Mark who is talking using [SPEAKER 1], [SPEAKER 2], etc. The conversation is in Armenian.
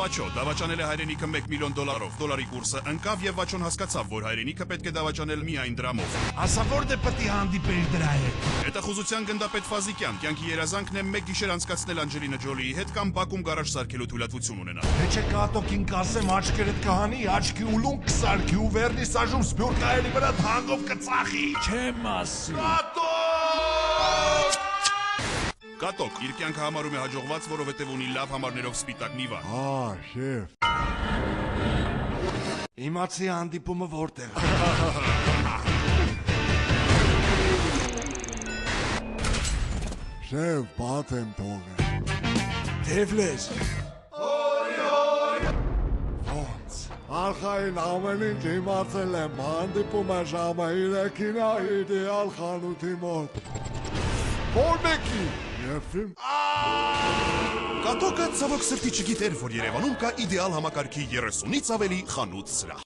[SPEAKER 1] Վաչո, դավաճանել է հայրենիքը $1 միլիոն, դոլարի կուրսը ընկավ եւ Վաչոն հասկացավ, որ հայրենիքը պետք է դավաճանել միայն դրամով։
[SPEAKER 2] Ասա որտե պետք է հանդիպեի դրա հետ։
[SPEAKER 1] Հետախուզության գնդապետ Ֆազիկյան, կյանքի երազանքն է մեկ գիշեր անցկացնել Անջելինա Ջոլիի հետ կամ Բաքում գարաժ սարքելու թույլատվություն ունենալ։
[SPEAKER 2] Թե կատոկին կասեմ աչքերդ կհանի, աչքի ուլուն կսարքի ու վերնիսաժում սպյուրկայելի վրա թանգով կծախի։ Չեմ ասի։
[SPEAKER 1] Կատոկ իր կյանքը համարում է հաջողված, որովհետև ունի լավ համարներով սպիտակ մի վար։
[SPEAKER 2] Շեֆ։ Իմացի հանդիպումը որտեղ։
[SPEAKER 3] Շեֆ, բաց եմ թողել։
[SPEAKER 2] Թևլես։
[SPEAKER 3] Ոնց։ Արխային ամեն ինչ իմացել եմ, հանդիպումը ժամը 3-ին է իդեալ խանութի մոտ։ Որ մեկի։ Եվսիմ։
[SPEAKER 1] Կատոկը ցավոք սրտի չգիտեր, որ Երևանում կա իդեալ համակարգի 30-ից ավելի խանութ սրահ։